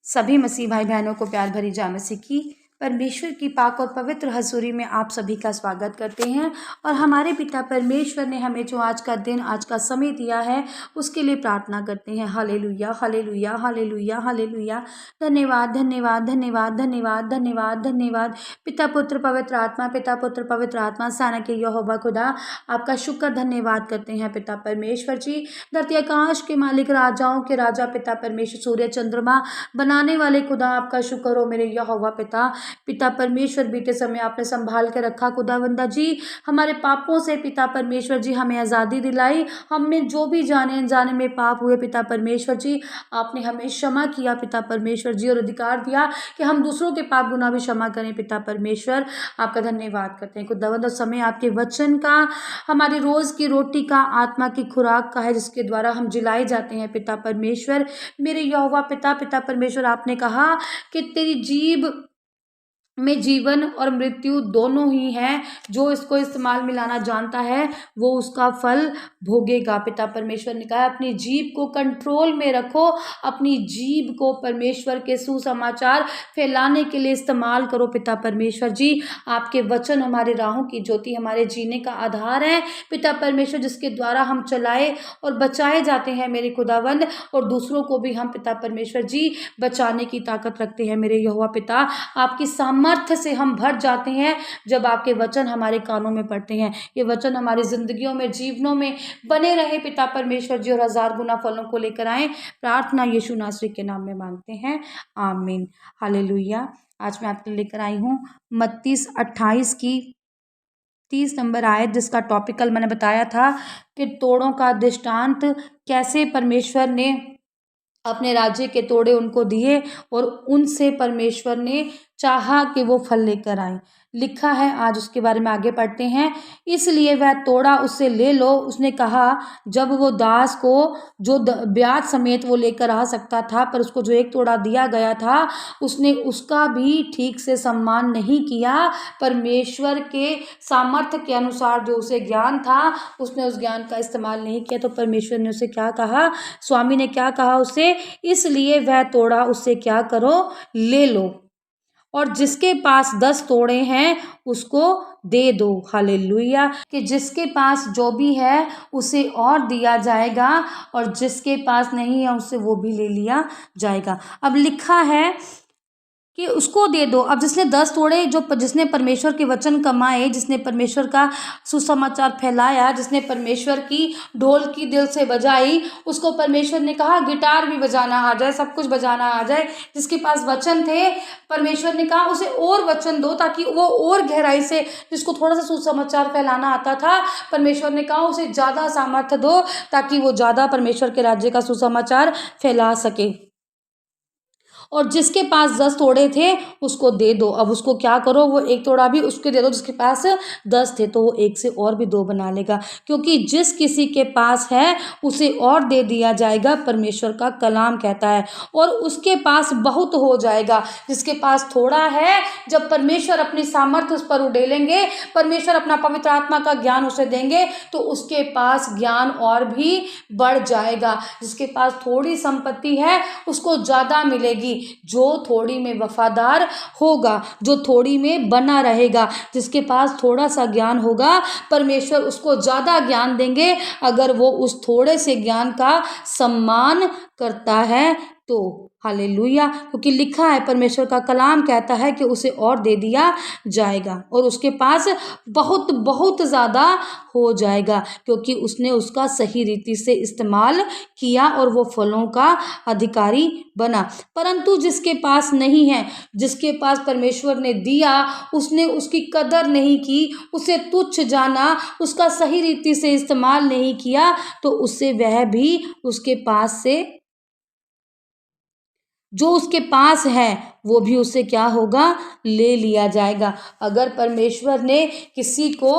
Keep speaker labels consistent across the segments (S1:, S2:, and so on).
S1: सभी मसीह भाई बहनों को प्यार भरी जय मसीह की परमेश्वर की पाक और पवित्र हजूरी में आप सभी का स्वागत करते हैं। और हमारे पिता परमेश्वर ने हमें जो आज का दिन, आज का समय दिया है, उसके लिए प्रार्थना करते हैं। Hallelujah, hallelujah, hallelujah, hallelujah. धन्यवाद, धन्यवाद, धन्यवाद, धन्यवाद, धन्यवाद, धन्यवाद। पिता पुत्र पवित्र आत्मा, पिता पुत्र पवित्र आत्मा, सेना के यहोवा खुदा, आपका शुक्र धन्यवाद करते हैं पिता परमेश्वर जी। धरती आकाश के मालिक, राजाओं के राजा, पिता परमेश्वर, सूर्य चंद्रमा बनाने वाले खुदा, आपका शुक्र हो मेरे यहोवा पिता। पिता परमेश्वर, बीते समय आपने संभाल के रखा खुदावंदा जी। हमारे पापों से पिता परमेश्वर जी हमें आज़ादी दिलाई। हमने जो भी जाने अनजाने में पाप हुए पिता परमेश्वर जी, आपने हमें क्षमा किया पिता परमेश्वर जी, और अधिकार दिया कि हम दूसरों के पाप गुनाह भी क्षमा करें पिता परमेश्वर। आपका धन्यवाद करते हैं खुदावंद। समय आपके वचन का, हमारी रोज़ की रोटी का, आत्मा की खुराक का है, जिसके द्वारा हम जिलाए जाते हैं पिता परमेश्वर। मेरे यहोवा पिता, पिता परमेश्वर, आपने कहा कि तेरी जीभ में जीवन और मृत्यु दोनों ही हैं। जो इसको इस्तेमाल मिलाना जानता है वो उसका फल भोगेगा। पिता परमेश्वर ने कहा अपनी जीभ को कंट्रोल में रखो, अपनी जीभ को परमेश्वर के सुसमाचार फैलाने के लिए इस्तेमाल करो पिता परमेश्वर जी। आपके वचन हमारे राहों की ज्योति, हमारे जीने का आधार है पिता परमेश्वर, जिसके द्वारा हम चलाए और बचाए जाते हैं मेरे खुदावंद, और दूसरों को भी हम पिता परमेश्वर जी बचाने की ताकत रखते हैं मेरे यहोवा पिता। आपकी सामर्थ्य से हम भर जाते हैं जब आपके वचन हमारे कानों में पड़ते हैं। ये वचन हमारी जिंदगियों में, जीवनों में बने रहे पिता परमेश्वर जी, और 1000 गुना फलों को लेकर आए। प्रार्थना यीशु नासरी के नाम में मांगते हैं, आमीन। हालेलुया। आज मैं आपके लेकर आई हूँ मत्ती 28 की 30 नंबर आयत, जिसका टॉपिकल मैंने बताया था कि तोड़ों का दृष्टांत, कैसे परमेश्वर ने अपने राज्य के तोड़े उनको दिए और उनसे परमेश्वर ने चाहा कि वो फल लेकर आए। लिखा है, आज उसके बारे में आगे पढ़ते हैं। इसलिए वह तोड़ा उससे ले लो। उसने कहा, जब वो दास को जो ब्याज समेत वो लेकर आ सकता था, पर उसको जो एक तोड़ा दिया गया था, उसने उसका भी ठीक से सम्मान नहीं किया। परमेश्वर के सामर्थ्य के अनुसार जो उसे ज्ञान था, उसने उस ज्ञान का इस्तेमाल नहीं किया। तो परमेश्वर ने उसे क्या कहा, स्वामी ने क्या कहा उसे, इसलिए वह तोड़ा उससे क्या करो, ले लो, और जिसके पास 10 तोड़े हैं उसको दे दो। हालेलुया। कि जिसके पास जो भी है उसे और दिया जाएगा, और जिसके पास नहीं है उससे वो भी ले लिया जाएगा। अब लिखा है कि उसको दे दो। अब जिसने 10 तोड़े, जिसने परमेश्वर के वचन कमाए, जिसने परमेश्वर का सुसमाचार फैलाया, जिसने परमेश्वर की ढोल की दिल से बजाई, उसको परमेश्वर ने कहा गिटार भी बजाना आ जाए, सब कुछ बजाना आ जाए। जिसके पास वचन थे, परमेश्वर ने कहा उसे और वचन दो, ताकि वो और गहराई से, जिसको थोड़ा सा सुसमाचार फैलाना आता था, परमेश्वर ने कहा उसे ज़्यादा सामर्थ्य दो, ताकि वो ज़्यादा परमेश्वर के राज्य का सुसमाचार फैला सके। और जिसके पास 10 तोड़े थे उसको दे दो। अब उसको क्या करो, वो एक तोड़ा भी उसके दे दो। जिसके पास 10 थे तो वो एक से और भी 2 बना लेगा, क्योंकि जिस किसी के पास है उसे और दे दिया जाएगा, परमेश्वर का कलाम कहता है, और उसके पास बहुत हो जाएगा। जिसके पास थोड़ा है, जब परमेश्वर अपनी सामर्थ्य उस पर उड़ेलेंगे, परमेश्वर अपना पवित्र आत्मा का ज्ञान उसे देंगे, तो उसके पास ज्ञान और भी बढ़ जाएगा। जिसके पास थोड़ी संपत्ति है उसको ज़्यादा मिलेगी। जो थोड़ी में वफादार होगा, जो थोड़ी में बना रहेगा, जिसके पास थोड़ा सा ज्ञान होगा, परमेश्वर उसको ज़्यादा ज्ञान देंगे, अगर वो उस थोड़े से ज्ञान का सम्मान करता है तो। हालेलुया। क्योंकि लिखा है, परमेश्वर का कलाम कहता है कि उसे और दे दिया जाएगा, और उसके पास बहुत बहुत ज़्यादा हो जाएगा, क्योंकि उसने उसका सही रीति से इस्तेमाल किया और वो फलों का अधिकारी बना। परंतु जिसके पास नहीं है, जिसके पास परमेश्वर ने दिया, उसने उसकी कदर नहीं की, उसे तुच्छ जाना, उसका सही रीति से इस्तेमाल नहीं किया, तो उससे वह भी उसके पास से, जो उसके पास है वो भी उससे क्या होगा, ले लिया जाएगा। अगर परमेश्वर ने किसी को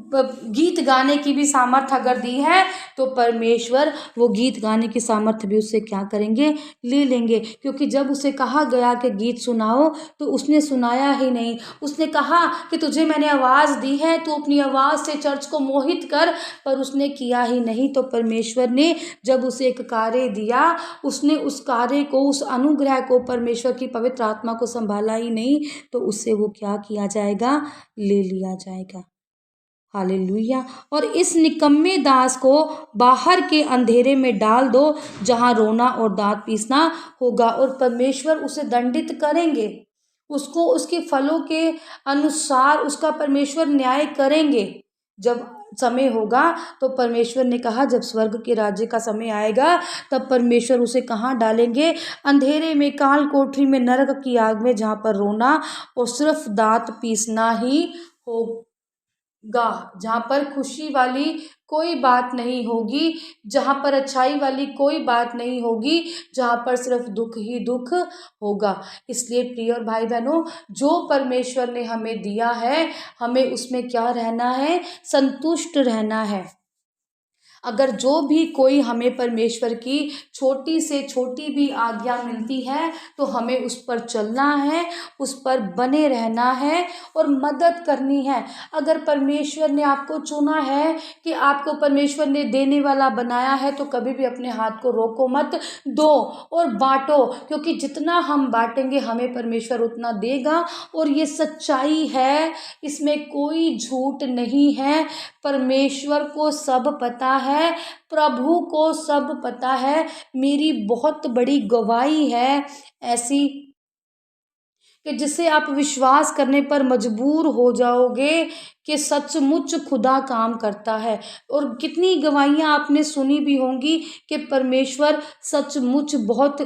S1: गीत गाने की भी सामर्थ्य अगर दी है, तो परमेश्वर वो गीत गाने की सामर्थ्य भी उससे क्या करेंगे, ले लेंगे। क्योंकि जब उसे कहा गया कि गीत सुनाओ, तो उसने सुनाया ही नहीं। उसने कहा कि तुझे मैंने आवाज़ दी है, तू अपनी आवाज़ से चर्च को मोहित कर, पर उसने किया ही नहीं। तो परमेश्वर ने जब उसे एक कार्य दिया, उसने उस कार्य को, उस अनुग्रह को, परमेश्वर की पवित्र आत्मा को संभाला ही नहीं, तो उससे वो क्या किया जाएगा, ले लिया जाएगा। हालेलुया। और इस निकम्मे दास को बाहर के अंधेरे में डाल दो, जहां रोना और दांत पीसना होगा, और परमेश्वर उसे दंडित करेंगे। उसको उसके फलों के अनुसार उसका परमेश्वर न्याय करेंगे। जब समय होगा, तो परमेश्वर ने कहा जब स्वर्ग के राज्य का समय आएगा, तब परमेश्वर उसे कहाँ डालेंगे, अंधेरे में, काल कोठरी में, नरक की आग में, जहाँ पर रोना और सिर्फ दांत पीसना ही हो जहाँ पर खुशी वाली कोई बात नहीं होगी, जहाँ पर अच्छाई वाली कोई बात नहीं होगी, जहाँ पर सिर्फ दुख ही दुख होगा। इसलिए प्रिय और भाई बहनों, जो परमेश्वर ने हमें दिया है, हमें उसमें क्या रहना है, संतुष्ट रहना है। अगर जो भी कोई हमें परमेश्वर की छोटी से छोटी भी आज्ञा मिलती है, तो हमें उस पर चलना है, उस पर बने रहना है और मदद करनी है। अगर परमेश्वर ने आपको चुना है, कि आपको परमेश्वर ने देने वाला बनाया है, तो कभी भी अपने हाथ को रोको मत, दो और बांटो, क्योंकि जितना हम बांटेंगे हमें परमेश्वर उतना देगा। और ये सच्चाई है, इसमें कोई झूठ नहीं है। परमेश्वर को सब पता है, प्रभु को सब पता है। मेरी बहुत बड़ी गवाही है ऐसी, कि जिसे आप विश्वास करने पर मजबूर हो जाओगे कि सचमुच खुदा काम करता है। और कितनी गवाहियाँ आपने सुनी भी होंगी कि परमेश्वर सचमुच बहुत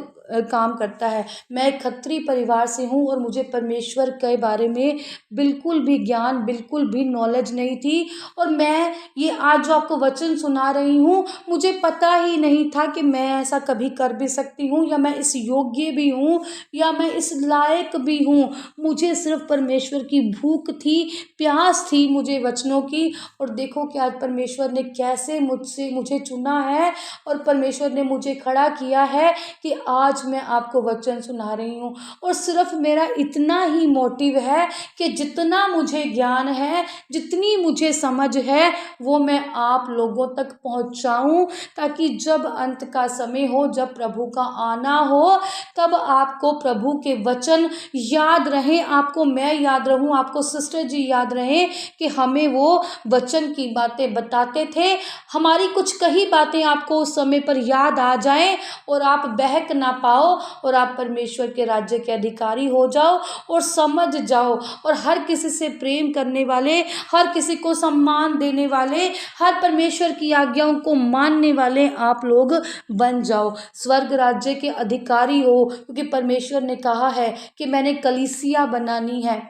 S1: काम करता है। मैं एक खत्री परिवार से हूँ, और मुझे परमेश्वर के बारे में बिल्कुल भी ज्ञान, बिल्कुल भी नॉलेज नहीं थी। और मैं ये आज जो आपको वचन सुना रही हूँ, मुझे पता ही नहीं था कि मैं ऐसा कभी कर भी सकती हूँ, या मैं इस योग्य भी हूँ, या मैं इस लायक भी हूँ। मुझे सिर्फ परमेश्वर की भूख थी, प्यास थी मुझे वचनों की। और देखो कि आज परमेश्वर ने कैसे मुझे चुना है, और परमेश्वर ने मुझे खड़ा किया है कि आज मैं आपको वचन सुना रही हूँ। और सिर्फ मेरा इतना ही मोटिव है कि जितना मुझे ज्ञान है, जितनी मुझे समझ है, वो मैं आप लोगों तक पहुँचाऊँ, ताकि जब अंत का समय हो, जब प्रभु का आना हो, तब आपको प्रभु के वचन याद रहें, आपको मैं याद रहूं, आपको सिस्टर जी याद रहें कि हमें वो वचन की बातें बताते थे। हमारी कुछ कही बातें आपको उस समय पर याद आ जाएं, और आप बहक ना पाओ, और आप परमेश्वर के राज्य के अधिकारी हो जाओ, और समझ जाओ, और हर किसी से प्रेम करने वाले, हर किसी को सम्मान देने वाले, हर परमेश्वर की आज्ञाओं को मानने वाले आप लोग बन जाओ, स्वर्ग राज्य के अधिकारी हो। क्योंकि परमेश्वर ने कहा है कि मैंने कलीसिया बनानी है,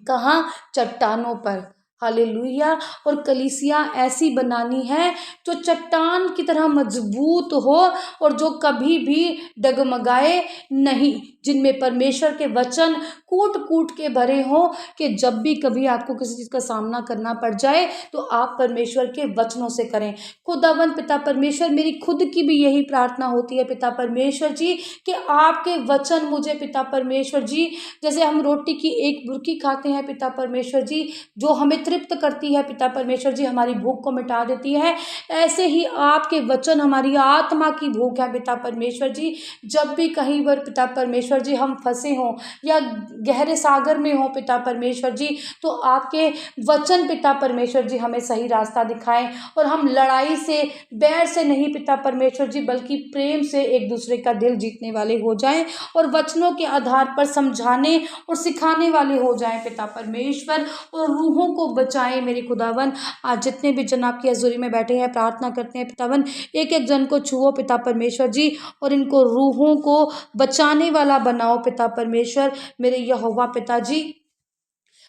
S1: कहाँ, चट्टानों पर। हालेलुया। और कलीसिया ऐसी बनानी है जो चट्टान की तरह मजबूत हो, और जो कभी भी डगमगाए नहीं, जिनमें परमेश्वर के वचन कूट कूट के भरे हो, कि जब भी कभी आपको किसी चीज़ का सामना करना पड़ जाए, तो आप परमेश्वर के वचनों से करें। खुदावन पिता परमेश्वर, मेरी खुद की भी यही प्रार्थना होती है पिता परमेश्वर जी, कि आपके वचन मुझे पिता परमेश्वर जी, जैसे हम रोटी की एक बुर्की खाते हैं पिता परमेश्वर जी, जो हमें तृप्त करती है पिता परमेश्वर जी, हमारी भूख को मिटा देती है, ऐसे ही आपके वचन हमारी आत्मा की भूख है पिता परमेश्वर जी। जब भी कहीं पर पिता परमेश्वर जी हम फंसे हों, या गहरे सागर में हों पिता परमेश्वर जी, तो आपके वचन पिता परमेश्वर जी हमें सही रास्ता दिखाएं, और हम लड़ाई से, बैर से नहीं पिता परमेश्वर जी, बल्कि प्रेम से एक दूसरे का दिल जीतने वाले हो जाएं, और वचनों के आधार पर समझाने और सिखाने वाले हो जाएं पिता परमेश्वर, और रूहों को बचाएं मेरे खुदावन। आज जितने भी जन आपकी हजूरी में बैठे हैं, प्रार्थना करते हैं पितावन, एक एक जन को छुओ पिता परमेश्वर जी, और इनको रूहों को बचाने वाला बनाओ पिता परमेश्वर। मेरे यहोवा पिता जी,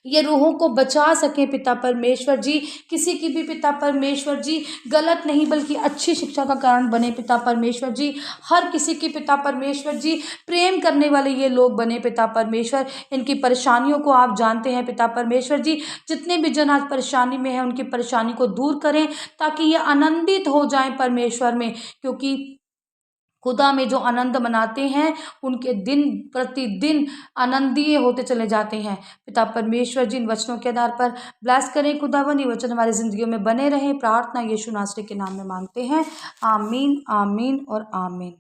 S1: ये रूहों को बचा सकें पिता परमेश्वर जी। किसी की भी पिता परमेश्वर जी गलत नहीं बल्कि अच्छी शिक्षा का कारण बने पिता परमेश्वर जी। हर किसी की पिता परमेश्वर जी प्रेम करने वाले ये लोग बने पिता परमेश्वर। इनकी परेशानियों को आप जानते हैं पिता परमेश्वर जी। जितने भी जन आज परेशानी में हैं उनकी परेशानी को दूर करें ताकि ये आनंदित हो जाएं परमेश्वर में, क्योंकि खुदा में जो आनंद मनाते हैं उनके दिन प्रतिदिन आनंदीय होते चले जाते हैं। पिता परमेश्वर जी इन वचनों के आधार पर ब्लेस करें खुदावन, ये वचन हमारी जिंदगियों में बने रहें। प्रार्थना यीशु नासरी के नाम में मांगते हैं, आमीन आमीन और आमीन।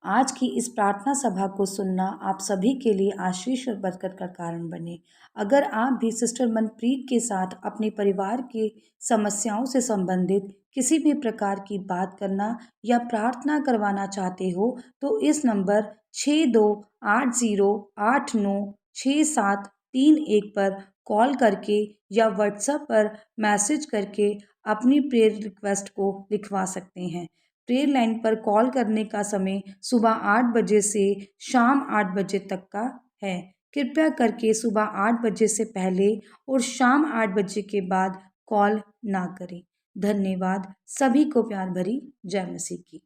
S1: आज की इस प्रार्थना सभा को सुनना आप सभी के लिए आशीष और बरकत का कारण बने। अगर आप भी सिस्टर मनप्रीत के साथ अपने परिवार की समस्याओं से संबंधित किसी भी प्रकार की बात करना या प्रार्थना करवाना चाहते हो तो इस नंबर 6280896731 पर कॉल करके या व्हाट्सएप पर मैसेज करके अपनी प्रेयर रिक्वेस्ट को लिखवा सकते हैं। प्रेयर लाइन पर कॉल करने का समय सुबह 8 बजे से शाम 8 बजे तक का है। कृपया करके सुबह 8 बजे से पहले और शाम 8 बजे के बाद कॉल ना करें। धन्यवाद। सभी को प्यार भरी जय मसीह की।